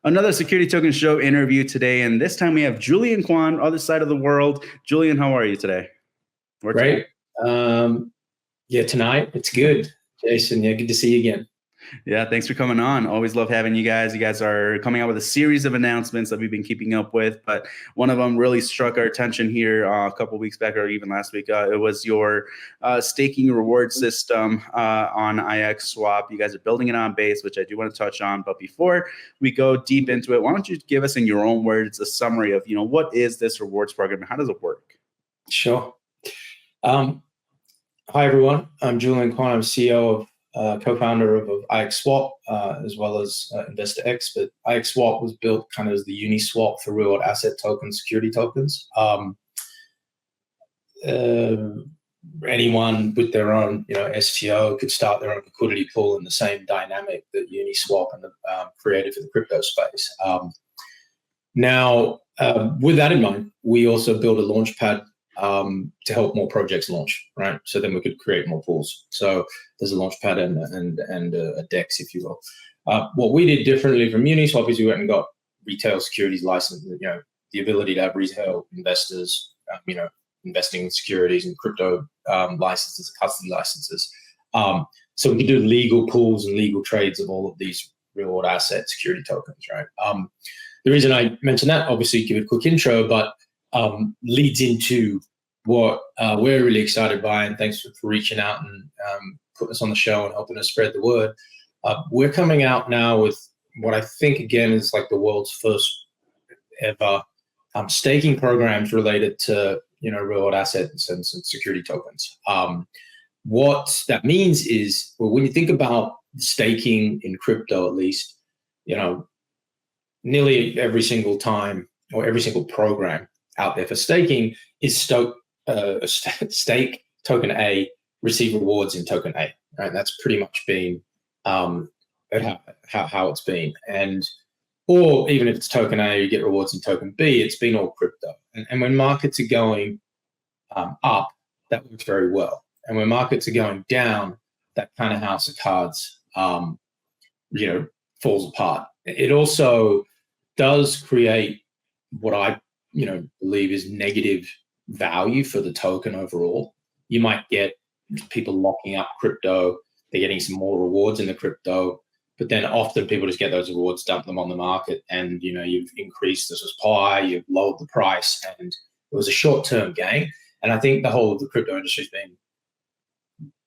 Another Security Token Show interview today, and this time we have Julian Kwan, other side of the world. Julian, how are you today? Great. Yeah, tonight it's good. Jason, yeah, good to see you again. Yeah, thanks for coming on. Always love having you guys. You guys are coming out with a series of announcements that we've been keeping up with, but one of them really struck our attention here a couple of weeks back, or even last week. It was your staking reward system on IX Swap. You guys are building it on Base, which I do want to touch on. But before we go deep into it, why don't you give us, in your own words, a summary of what is this rewards program and how does it work? Sure. Hi everyone. I'm Julian Kwan. I'm CEO of co-founder of IXSwap, as well as InvestorX. But IXSwap was built kind of as the Uniswap for real-world asset token security tokens. Anyone with their own, STO could start their own liquidity pool in the same dynamic that Uniswap and created for the crypto space. Now, with that in mind, we also built a launchpad to help more projects launch, right? So then we could create more pools. So there's a launchpad and a DEX, if you will. What we did differently from Uniswap is we went and got retail securities license, the ability to have retail investors, investing in securities and crypto licenses, custody licenses. So we could do legal pools and legal trades of all of these real-world asset security tokens, right? The reason I mentioned that, obviously, give it a quick intro, but leads into what we're really excited by, and thanks for reaching out and putting us on the show and helping us spread the word. We're coming out now with what I think, again, is like the world's first ever staking programs related to real-world assets and security tokens. What that means is, well, when you think about staking in crypto, at least, nearly every single time or every single program out there for staking is stake token A, receive rewards in token A, right? That's pretty much been how it's been. Or even if it's token A, you get rewards in token B, it's been all crypto. And when markets are going up, that works very well. And when markets are going down, that kind of house of cards, falls apart. It also does create what I believe is negative value for the token overall. You might get people locking up crypto, they're getting some more rewards in the crypto, but then often people just get those rewards, dump them on the market, and you've increased the supply, you've lowered the price, and it was a short-term gain. And I think the whole of the crypto industry has been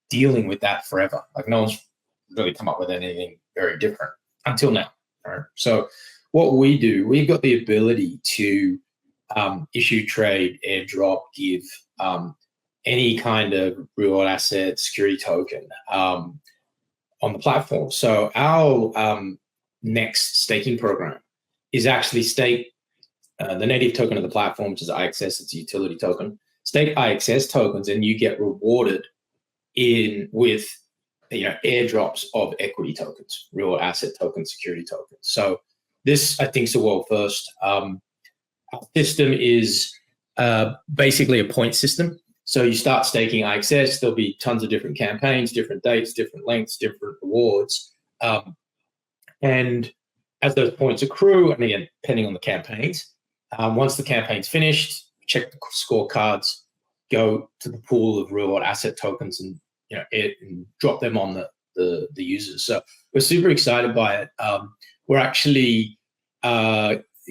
dealing with that forever. Like, no one's really come up with anything very different until now. Right? So what we do, we've got the ability to issue, trade, airdrop, give any kind of real asset security token on the platform. So our next staking program is actually stake the native token of the platform, which is IXS. It's a utility token. Stake IXS tokens, and you get rewarded with airdrops of equity tokens, real asset token security tokens. So this, I think, is a world first. Our system is basically a point system. So you start staking IXS, there'll be tons of different campaigns, different dates, different lengths, different rewards. And as those points accrue, and again, depending on the campaigns, once the campaign's finished, check the scorecards, go to the pool of real-world asset tokens and and drop them on the users. So we're super excited by it. We're actually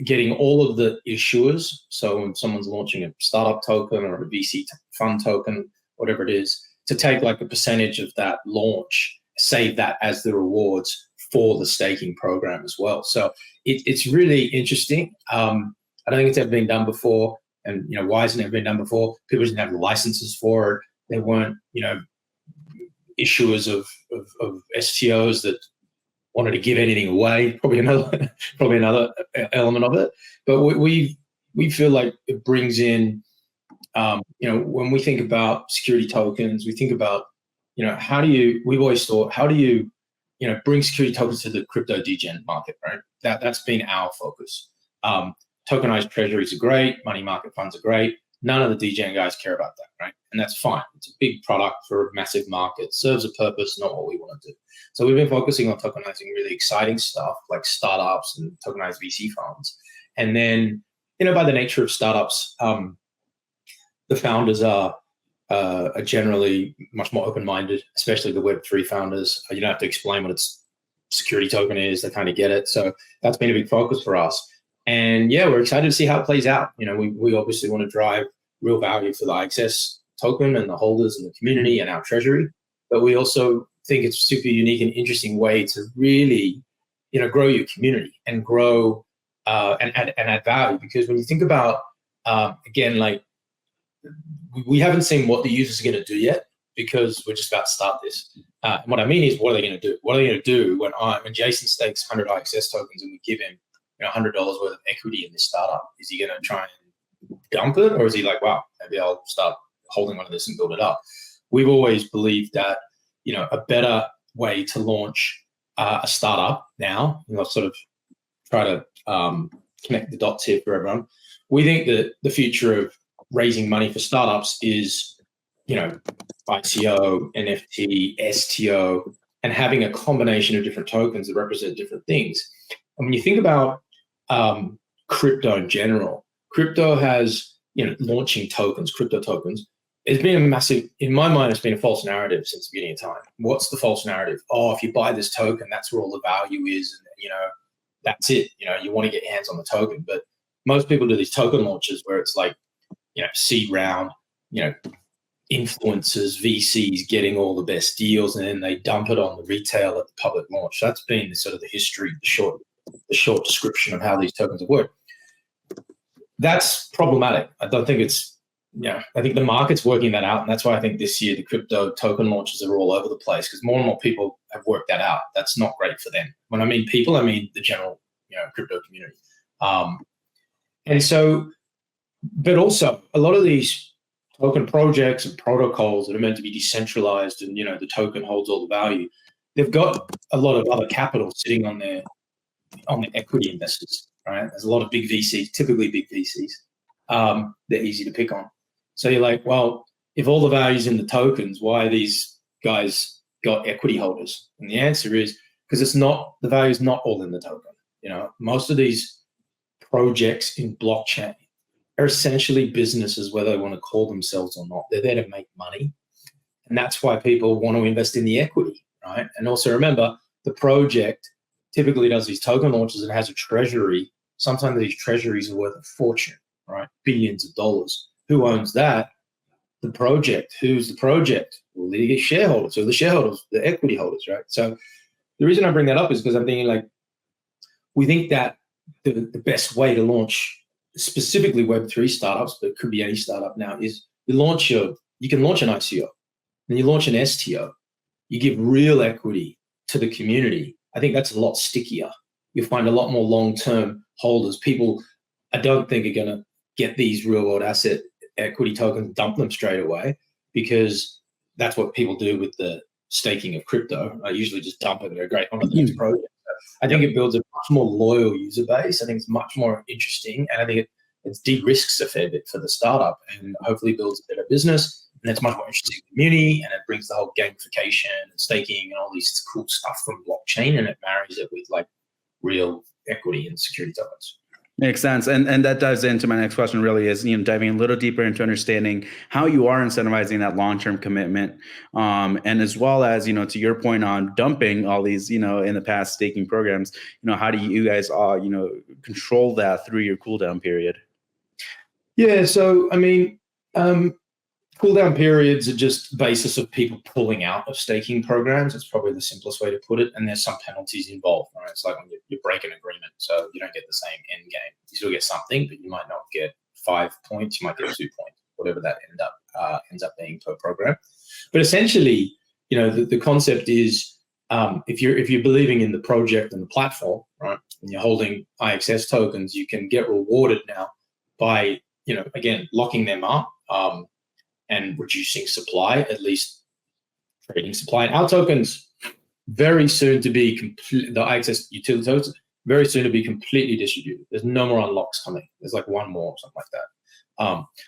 getting all of the issuers. So when someone's launching a startup token or a VC fund token, whatever it is, to take like a percentage of that launch, save that as the rewards for the staking program as well. So it's really interesting. I don't think it's ever been done before. And why hasn't it been done before? People didn't have the licenses for it. They weren't, issuers of STOs that wanted to give anything away. Probably another element of it. But we feel like it brings in, when we think about security tokens, we think about, we've always thought, how do you bring security tokens to the crypto degen market, right? That's been our focus. Tokenized treasuries are great, money market funds are great, None of the DGen guys care about that, right? And that's fine. It's a big product for a massive market, serves a purpose, not what we want to do. So we've been focusing on tokenizing really exciting stuff like startups and tokenized VC funds. And then, by the nature of startups, the founders are generally much more open-minded, especially the Web3 founders. You don't have to explain what its security token is; they kind of get it. So that's been a big focus for us. And yeah, we're excited to see how it plays out. We obviously want to drive real value for the IXS token and the holders and the community and our treasury, but we also think it's a super unique and interesting way to really, grow your community and grow and add value. Because when you think about again, like, we haven't seen what the users are going to do yet, because we're just about to start this. And what I mean is, what are they going to do? What are they going to do when Jason stakes 100 IXS tokens and we give him $100 worth of equity in this startup? Is he going to try and dump it, or is he like, wow, maybe I'll start holding on to this and build it up? We've always believed that a better way to launch a startup now, and I'll sort of try to connect the dots here for everyone. We think that the future of raising money for startups is, ICO, NFT, STO, and having a combination of different tokens that represent different things. And when you think about crypto in general, crypto has, launching tokens, crypto tokens, it's been a massive, in my mind, it's been a false narrative since the beginning of time. What's the false narrative? Oh, if you buy this token, that's where all the value is. And, that's it. You want to get your hands on the token. But most people do these token launches where it's like, seed round, influencers, VCs getting all the best deals, and then they dump it on the retail at the public launch. That's been sort of the history, the short description of how these tokens have worked. That's problematic. I don't think it's, I think the market's working that out. And that's why I think this year the crypto token launches are all over the place, because more and more people have worked that out. That's not great for them. When I mean people, I mean the general, crypto community. And so, but also a lot of these token projects and protocols that are meant to be decentralized and, the token holds all the value, they've got a lot of other capital sitting on their equity investors, right? There's a lot of big VCs, typically big VCs. They're easy to pick on. So you're like, well, if all the value's in the tokens, why are these guys got equity holders? And the answer is because the value's not all in the token. Most of these projects in blockchain are essentially businesses, whether they want to call themselves or not. They're there to make money. And that's why people want to invest in the equity, right? And also remember, the project typically does these token launches and has a treasury. Sometimes these treasuries are worth a fortune, right? Billions of dollars. Who owns that? The project. Who's the project? Well, the shareholders. So the shareholders, the equity holders, right? So the reason I bring that up is because I'm thinking, like, we think that the best way to launch specifically Web3 startups, but it could be any startup now, is you can launch an ICO, then you launch an STO. You give real equity to the community. I think that's a lot stickier. You'll find a lot more long-term holders. People, I don't think, are going to get these real-world asset equity tokens, dump them straight away, because that's what people do with the staking of crypto. I usually just dump it and go, great, on to the next project. I think it builds a much more loyal user base. I think it's much more interesting, and I think it de-risks a fair bit for the startup, and hopefully builds a better business. And it's much more interesting community, and it brings the whole gamification and staking and all these cool stuff from blockchain, and it marries it with like real equity and security tokens. Makes sense. And that dives into my next question, really, is, diving a little deeper into understanding how you are incentivizing that long-term commitment. And as well as, to your point on dumping all these, in the past staking programs, how do you guys, control that through your cooldown period? Yeah. So, I mean, cooldown periods are just basis of people pulling out of staking programs. It's probably the simplest way to put it. And there's some penalties involved, right? It's like when you break an agreement, so you don't get the same end game. You still get something, but you might not get 5 points. You might get 2 points, whatever that ends up being per program. But essentially, the concept is, if you're believing in the project and the platform, right, and you're holding IXS tokens, you can get rewarded now by, again, locking them up. And reducing supply, at least trading supply. And our tokens very soon to be the IXS utility tokens very soon to be completely distributed. There's no more unlocks coming. There's like one more or something like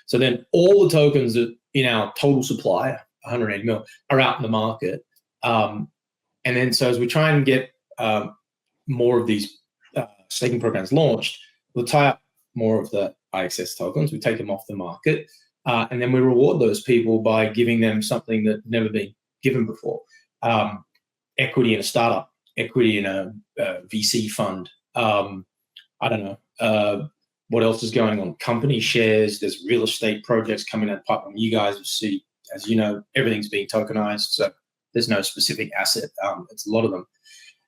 So then all the tokens that in our total supply, 180 mil, are out in the market. And then so as we try and get more of these staking programs launched, we'll tie up more of the IXS tokens. We take them off the market, and then we reward those people by giving them something that never been given before. Equity in a startup, equity in a VC fund. I don't know. What else is going on? Company shares. There's real estate projects coming out of the pipeline. You guys will see, as you know, everything's being tokenized. So there's no specific asset. It's a lot of them.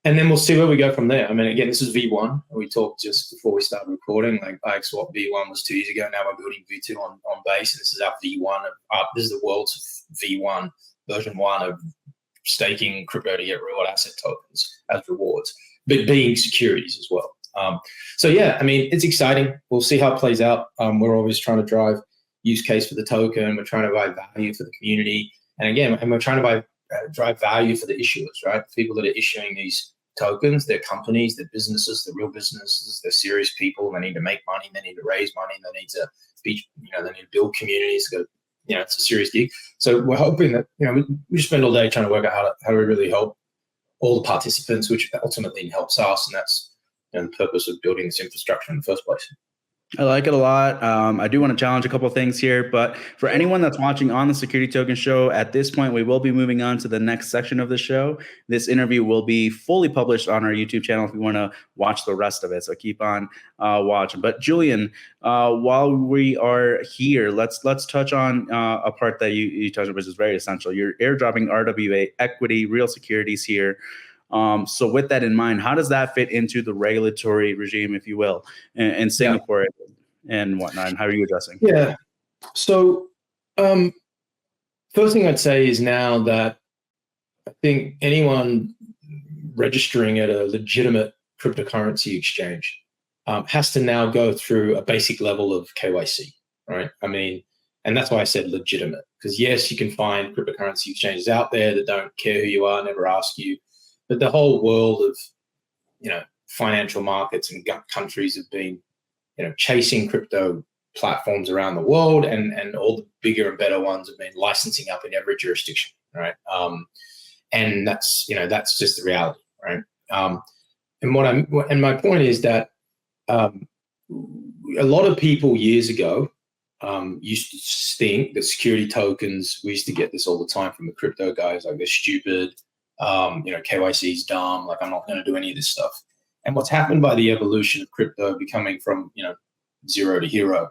And then we'll see where we go from there. I mean, again, this is V1. We talked just before we started recording, like IXSwap V1 was 2 years ago. Now we're building V2 on base. And this is our V1. This is the world's V1, version 1 of staking crypto to get real asset tokens as rewards, but being securities as well. So yeah, I mean, it's exciting. We'll see how it plays out. We're always trying to drive use case for the token. We're trying to provide value for the community. And again, we're trying to drive value for the issuers, right? People that are issuing these tokens, they're companies, they're businesses, they're real businesses, they're serious people. They need to make money. They need to raise money. They need to be, they need to build communities. It's a serious gig. So we're hoping that, we spend all day trying to work out how to really help all the participants, which ultimately helps us. And that's the purpose of building this infrastructure in the first place. I like it a lot. I do want to challenge a couple of things here, but for anyone that's watching on the Security Token Show, at this point, we will be moving on to the next section of the show. This interview will be fully published on our YouTube channel if you want to watch the rest of it. So keep on watching. But Julian, while we are here, let's touch on a part that you touched on, which is very essential. You're airdropping RWA equity, real securities here. So with that in mind, how does that fit into the regulatory regime, if you will, in Singapore and whatnot? And how are you addressing? Yeah. So first thing I'd say is now that I think anyone registering at a legitimate cryptocurrency exchange has to now go through a basic level of KYC, right? I mean, and that's why I said legitimate, because yes, you can find cryptocurrency exchanges out there that don't care who you are, never ask you. But the whole world of, financial markets and countries have been, chasing crypto platforms around the world, and all the bigger and better ones have been licensing up in every jurisdiction, right? And that's just the reality, right? And my point is that a lot of people years ago used to think that security tokens. We used to get this all the time from the crypto guys, like they're stupid. KYC is dumb. Like, I'm not going to do any of this stuff. And what's happened by the evolution of crypto becoming from, zero to hero,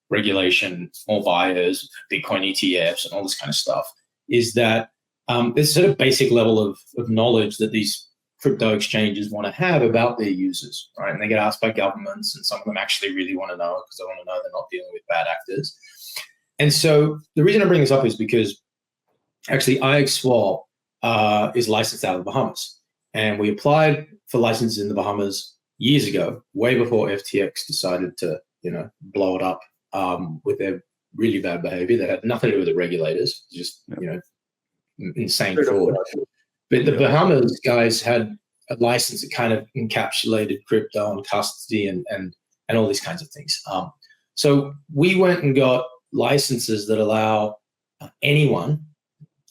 regulation, more buyers, Bitcoin ETFs, and all this kind of stuff, is that there's sort of basic level of knowledge that these crypto exchanges want to have about their users, right? And they get asked by governments, and some of them actually really want to know because they want to know they're not dealing with bad actors. And so the reason I bring this up is because actually IXSwap is licensed out of the Bahamas. And we applied for licenses in the Bahamas years ago, way before FTX decided to, blow it up with their really bad behavior that had nothing to do with the regulators, just, insane fraud. But the Bahamas guys had a license that kind of encapsulated crypto and custody and all these kinds of things. So we went and got licenses that allow anyone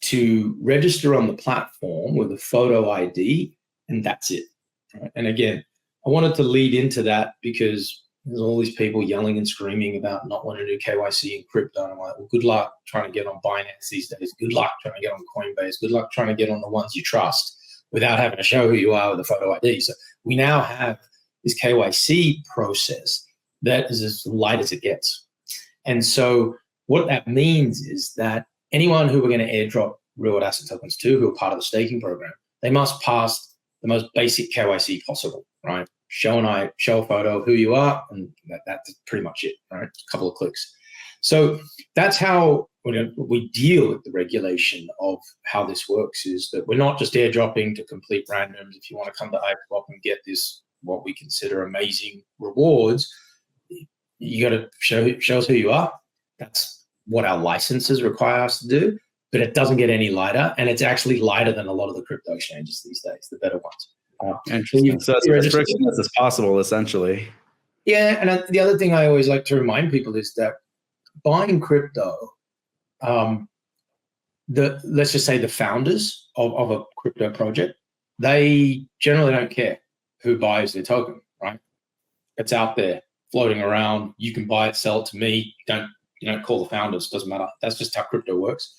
to register on the platform with a photo ID, and that's it. Right? And again, I wanted to lead into that because there's all these people yelling and screaming about not wanting to do KYC in crypto. And I'm like, well, good luck trying to get on Binance these days. Good luck trying to get on Coinbase. Good luck trying to get on the ones you trust without having to show who you are with a photo ID. So we now have this KYC process that is as light as it gets. And so what that means is that anyone who we're going to airdrop real asset tokens to, who are part of the staking program, they must pass the most basic KYC possible, right? Show a photo of who you are, and that's pretty much it, right? A couple of clicks. So that's how we deal with the regulation of how this works, is that we're not just airdropping to complete randoms. If you want to come to IXSwap and get this, what we consider amazing rewards, you got to show us who you are. That's what our licenses require us to do, but it doesn't get any lighter, and it's actually lighter than a lot of the crypto exchanges these days, the better ones. Interesting. So it's as frictionless as possible, essentially. Yeah, and the other thing I always like to remind people is that buying crypto, let's just say the founders of a crypto project, they generally don't care who buys their token, right? It's out there floating around. You can buy it, sell it to me. You don't call the founders. Doesn't matter. That's just how crypto works.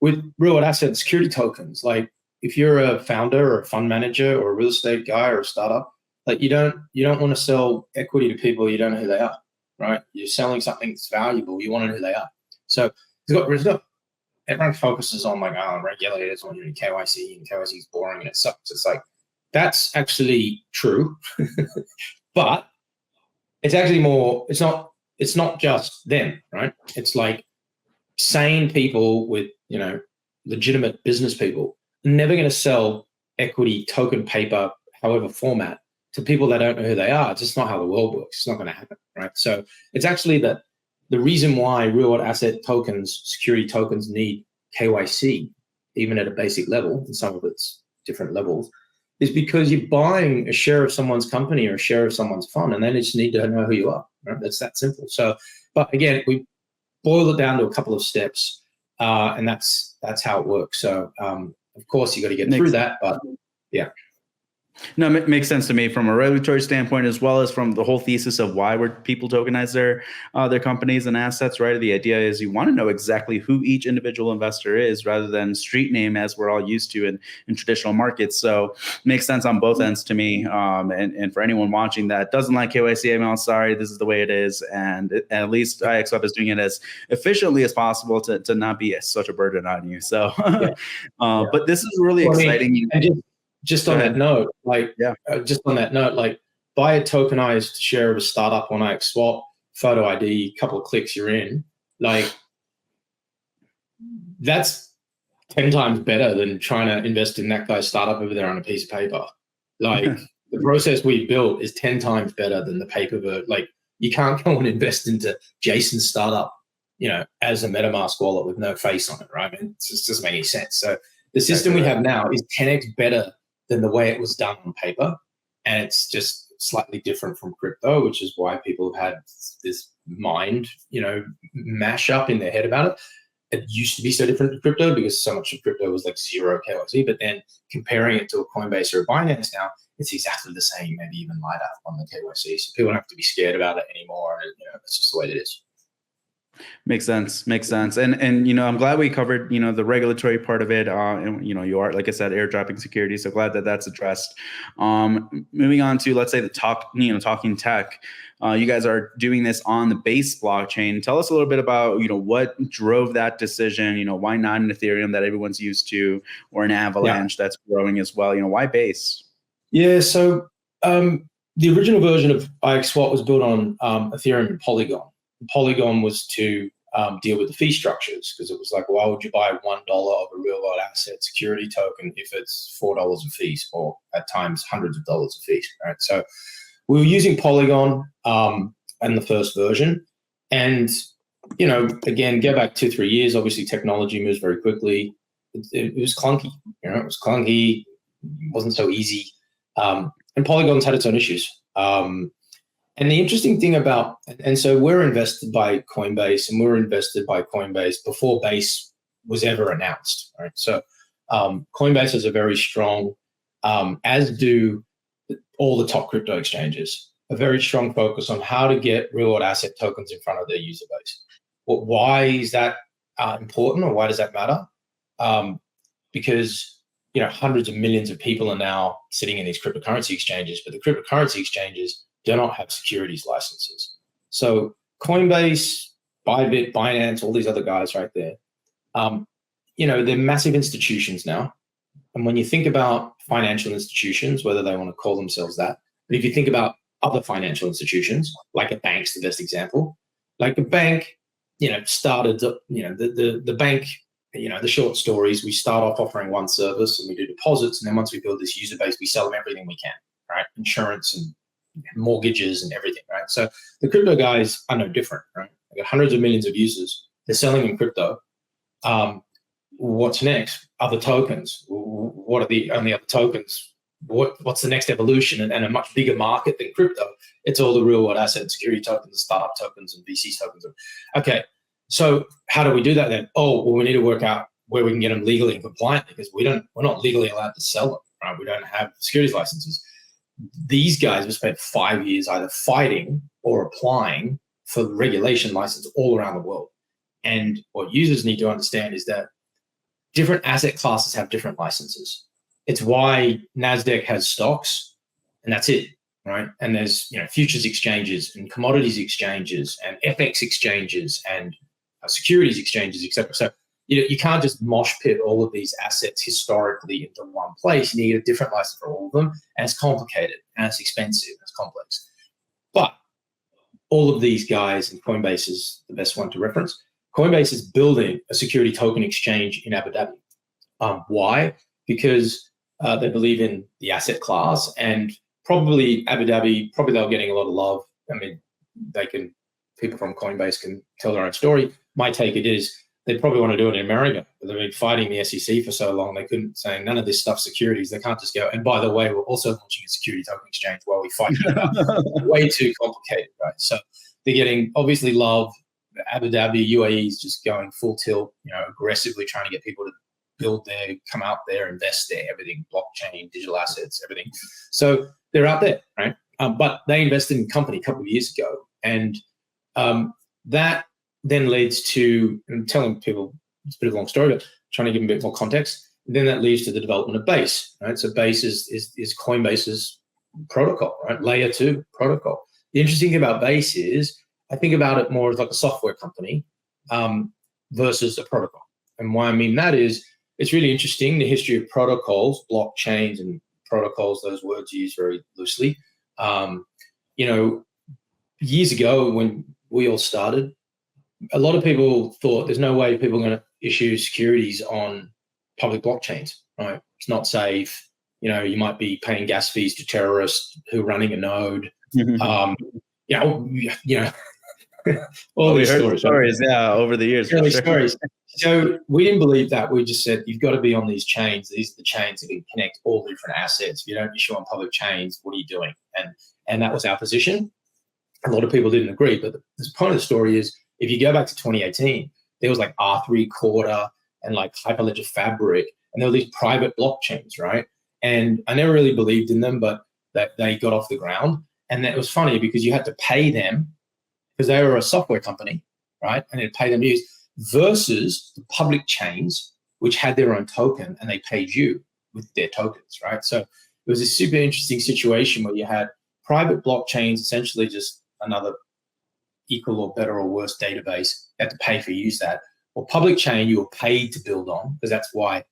With real world asset security tokens, like if you're a founder or a fund manager or a real estate guy or a startup, like you don't want to sell equity to people you don't know who they are, right? You're selling something that's valuable. You want to know who they are. So everyone focuses on like, regulators want you to do KYC, and KYC is boring and it sucks. It's like, that's actually true, but it's actually more, it's not just them, right? It's like sane people with, legitimate business people are never going to sell equity token paper, however format, to people that don't know who they are. It's just not how the world works. It's not going to happen, right? So it's actually that the reason why real world asset tokens, security tokens need KYC, even at a basic level, and some of it's different levels, is because you're buying a share of someone's company or a share of someone's fund, and they just need to know who you are. Right? That's that simple. So, but again, we boil it down to a couple of steps, and that's how it works. So, of course, you got to get through that, but yeah. No, it makes sense to me from a regulatory standpoint, as well as from the whole thesis of why would people tokenize their companies and assets, right? The idea is you want to know exactly who each individual investor is rather than street name as we're all used to in traditional markets. So it makes sense on both ends to me. And for anyone watching that doesn't like KYC, I'm sorry, this is the way it is. And at least IXWeb is doing it as efficiently as possible to not be such a burden on you. So, but this is really exciting. Just on that note, buy a tokenized share of a startup on IXSwap, photo ID, couple of clicks, you're in. Like, that's 10 times better than trying to invest in that guy's startup over there on a piece of paper. Like, the process we built is 10 times better than the paper. Like, you can't go and invest into Jason's startup, as a MetaMask wallet with no face on it, right? I mean, it just doesn't make any sense. So the system we have now is 10x better than the way it was done on paper. And it's just slightly different from crypto, which is why people have had this mind, mash up in their head about it. It used to be so different to crypto because so much of crypto was like zero KYC, but then comparing it to a Coinbase or a Binance now, it's exactly the same, maybe even lighter on the KYC. So people don't have to be scared about it anymore. And, it's just the way it is. Makes sense. And, I'm glad we covered, the regulatory part of it. And, you are, like I said, airdropping security. So glad that that's addressed. Moving on to, let's say, the talking tech. You guys are doing this on the Base blockchain. Tell us a little bit about, what drove that decision? Why not an Ethereum that everyone's used to, or an Avalanche that's growing as well? Why Base? Yeah. So the original version of IXSwap was built on Ethereum and Polygon. Polygon was to deal with the fee structures, because it was like, why would you buy $1 of a real world asset security token if it's $4 of fees, or at times hundreds of dollars of fees, right? So we were using Polygon in the first version. And, again, go back 2-3 years, obviously technology moves very quickly. It was clunky, it was clunky, wasn't so easy. And Polygon's had its own issues. And the interesting thing so we're invested by Coinbase, and we were invested by Coinbase before Base was ever announced, right? So Coinbase is a very strong, as do all the top crypto exchanges, a very strong focus on how to get real world asset tokens in front of their user base. Well, why is that important, or why does that matter? Because hundreds of millions of people are now sitting in these cryptocurrency exchanges, but the cryptocurrency exchanges do not have securities licenses. So Coinbase, Bybit, Binance, all these other guys right there, they're massive institutions now. And when you think about financial institutions, whether they want to call themselves that, but if you think about other financial institutions, like a bank's the best example, like a bank, started, the bank, the short stories, we start off offering one service and we do deposits. And then once we build this user base, we sell them everything we can, right? Insurance and mortgages and everything, right? So the crypto guys are no different, right? They got hundreds of millions of users. They're selling in crypto. What's next? Other tokens. What are the only other tokens? what's the next evolution and a much bigger market than crypto. It's all the real world assets, security tokens, startup tokens, and VC tokens. Okay, so how do we do that then? Oh, well, we need to work out where we can get them legally and compliantly, because we're not legally allowed to sell them, right? We don't have securities licenses. These guys have spent 5 years either fighting or applying for regulation license all around the world. And what users need to understand is that different asset classes have different licenses. It's why NASDAQ has stocks, and that's it, right? And there's futures exchanges and commodities exchanges and FX exchanges and securities exchanges, etc. So you can't just mosh pit all of these assets historically into one place. You need a different license for all of them, and it's complicated and it's expensive and it's complex. But all of these guys, and Coinbase is the best one to reference. Coinbase is building a security token exchange in Abu Dhabi. Why? Because they believe in the asset class, and probably Abu Dhabi, they're getting a lot of love. I mean, people from Coinbase can tell their own story. My take it is they probably want to do it in America, but they've been fighting the SEC for so long, they couldn't say none of this stuff securities. They can't just go, and by the way, we're also launching a security token exchange while we fight it out. Way too complicated, right? So they're getting obviously love. Abu Dhabi, UAE is just going full tilt, aggressively trying to get people to build there, come out there, invest there, everything, blockchain, digital assets, everything. So they're out there, right? But they invested in a company a couple of years ago. And that then leads to, I'm telling people, it's a bit of a long story, but trying to give them a bit more context. Then that leads to the development of Base, right? So Base is Coinbase's protocol, right? Layer 2 protocol. The interesting thing about Base is, I think about it more as like a software company versus a protocol. And why I mean that is, it's really interesting, the history of protocols, blockchains and protocols, those words used very loosely. Years ago when we all started, a lot of people thought there's no way people are going to issue securities on public blockchains, right? It's not safe. You might be paying gas fees to terrorists who are running a node. All these stories, yeah, over the years. Early stories. So we didn't believe that. We just said, you've got to be on these chains. These are the chains that can connect all the different assets. If you don't issue on public chains, what are you doing? And that was our position. A lot of people didn't agree. But the point of the story is, if you go back to 2018, there was like R3 Corda and like Hyperledger Fabric, and there were these private blockchains, right? And I never really believed in them, but that they got off the ground. And that was funny because you had to pay them because they were a software company, right? And they'd pay them use versus the public chains, which had their own token and they paid you with their tokens, right? So it was a super interesting situation where you had private blockchains, essentially just another equal or better or worse database. You had to pay for use that. Or public chain, you were paid to build on, because that's why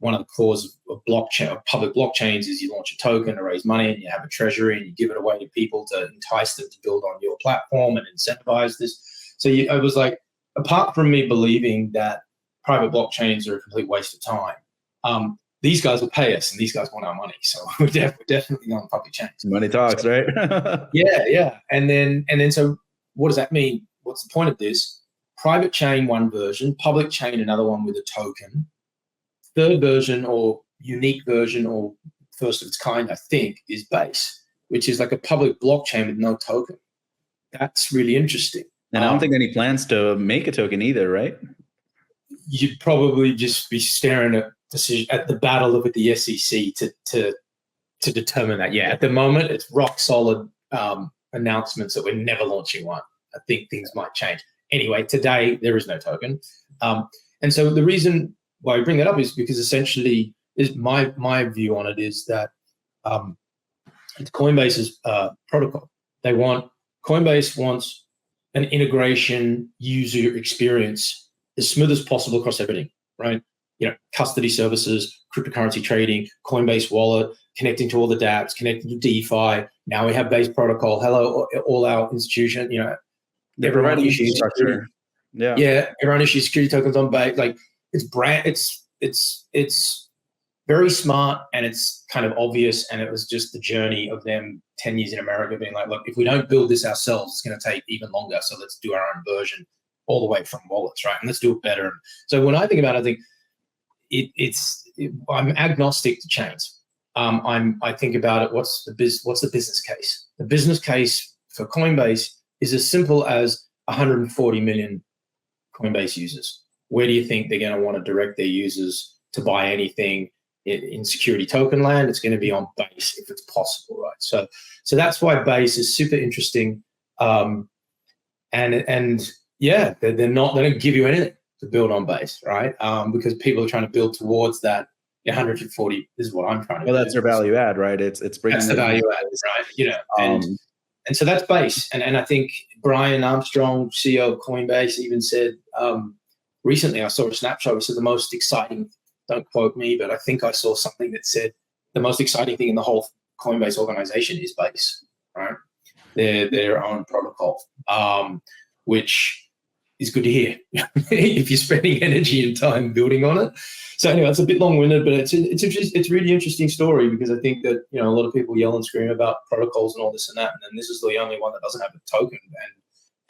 one of the cores of blockchain, of public blockchains, is you launch a token to raise money and you have a treasury and you give it away to people to entice them to build on your platform and incentivize this. So it was like, apart from me believing that private blockchains are a complete waste of time, these guys will pay us and these guys want our money. So we're definitely on public chains. Money talks, right? Yeah. And then so what does that mean? What's the point of this? Private chain, one version, public chain, another one with a token. Third version or unique version or first of its kind, I think, is Base, which is like a public blockchain with no token. That's really interesting. And I don't think any plans to make a token either, right? You'd probably just be staring at the battle with the SEC to determine that. Yeah, at the moment, it's rock solid announcements that we're never launching one. I think things might change. Anyway, today there is no token. And so the reason why I bring that up is because essentially is my view on it is that it's Coinbase's protocol. Coinbase wants an integration user experience as smooth as possible across everything, right? Custody services, cryptocurrency trading, Coinbase wallet, connecting to all the dApps, connecting to DeFi. Now we have Base protocol. Hello, all our institution, everyone issues structure. Yeah, everyone issues security tokens on Base. Like it's very smart and it's kind of obvious. And it was just the journey of them 10 years in America being like, look, if we don't build this ourselves, it's going to take even longer. So let's do our own version all the way from wallets, right? And let's do it better. So when I think about it, I think I'm agnostic to chains. I think about it. What's the business case? The business case for Coinbase is as simple as 140 million Coinbase users. Where do you think they're going to want to direct their users to buy anything in security token land? It's going to be on Base if it's possible, right? So that's why Base is super interesting. And yeah, they don't give you anything to build on Base, right? Because people are trying to build towards that 140 is what I'm trying to do. Well, that's their value add, right? It's bringing that's the value add, right? And so that's Base. And I think Brian Armstrong, CEO of Coinbase, even said recently, I saw a snapshot, he said the most exciting, don't quote me, but I think I saw something that said the most exciting thing in the whole Coinbase organization is Base, right? Their own protocol, which is good to hear if you're spending energy and time building on it. So anyway, it's a bit long-winded, but it's a really interesting story because I think that, a lot of people yell and scream about protocols and all this and that, and then this is the only one that doesn't have a token.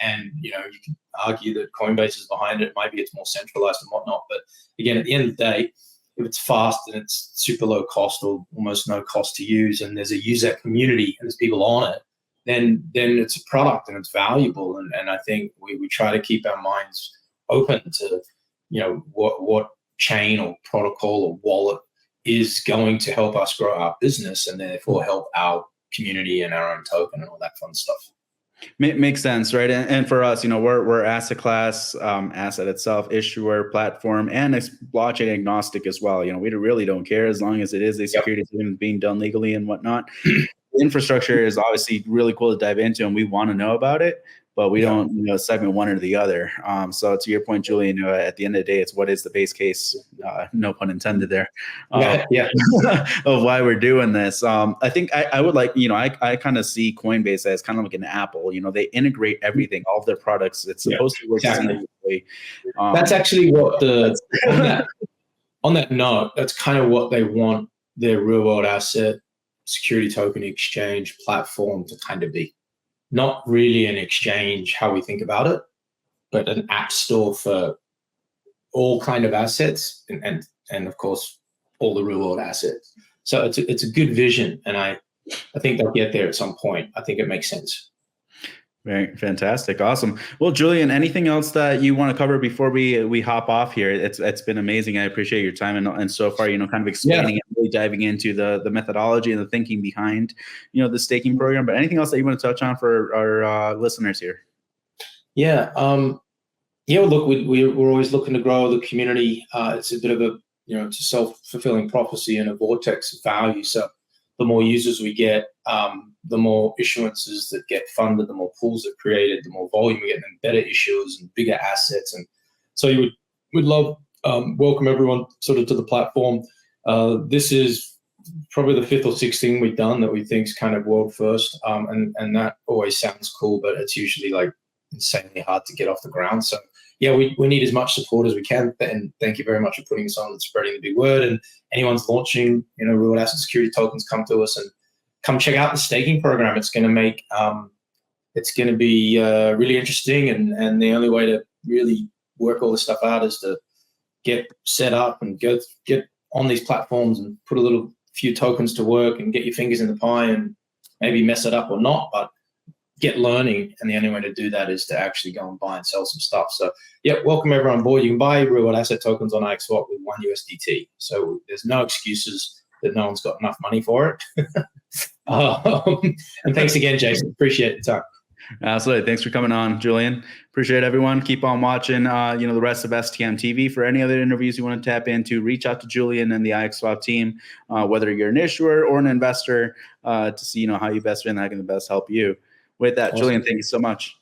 And you can argue that Coinbase is behind it. Maybe it's more centralized and whatnot. But again, at the end of the day, if it's fast and it's super low cost or almost no cost to use, and there's a user community and there's people on it, then it's a product and it's valuable. And I think we try to keep our minds open to, what chain or protocol or wallet is going to help us grow our business and therefore help our community and our own token and all that fun stuff. Makes sense, right? And for us, we're asset class, asset itself, issuer, platform, and it's blockchain agnostic as well. We really don't care as long as it is a security token being done legally and whatnot. Infrastructure is obviously really cool to dive into, and we want to know about it, but we don't, segment one or the other. So to your point, Julian, at the end of the day, it's what is the base case, no pun intended there, of why we're doing this. I think I would like, I kind of see Coinbase as kind of like an Apple. They integrate everything, all of their products. It's supposed to work seamlessly. That's actually what on that note, that's kind of what they want their real world asset security token exchange platform to kind of be. Not really an exchange how we think about it, but an app store for all kind of assets and of course all the real world assets. So it's a good vision, and I think they'll get there at some point. I think it makes sense. Very fantastic. Awesome. Well, Julian, anything else that you want to cover before we hop off here? It's been amazing. I appreciate your time and so far, kind of explaining and really diving into the methodology and the thinking behind, the staking program. But anything else that you want to touch on for our listeners here? Yeah. Look, we're always looking to grow the community. It's a bit of a, it's a self-fulfilling prophecy and a vortex of value. So the more users we get, the more issuances that get funded, the more pools that are created, the more volume we get, and better issuers and bigger assets. And so we'd love welcome everyone sort of to the platform. This is probably the 5th or 6th thing we've done that we think is kind of world first. And that always sounds cool, but it's usually like insanely hard to get off the ground. So yeah, we need as much support as we can. And thank you very much for putting us on and spreading the big word. And anyone's launching, real asset security tokens, come to us and come check out the staking program. It's going to make, it's going to be really interesting. And the only way to really work all this stuff out is to get set up and get on these platforms and put a few tokens to work and get your fingers in the pie and maybe mess it up or not, but get learning. And the only way to do that is to actually go and buy and sell some stuff. So yeah, welcome everyone on board. You can buy real world asset tokens on IXSwap with 1 USDT. So there's no excuses that no one's got enough money for it. And thanks again, Jason. Appreciate the time. Absolutely. Thanks for coming on, Julian. Appreciate everyone. Keep on watching, the rest of STM TV. For any other interviews you want to tap into, reach out to Julian and the IXSwap team, whether you're an issuer or an investor, to see, how you best fit and how can the best help you. With that, awesome. Julian, thank you so much.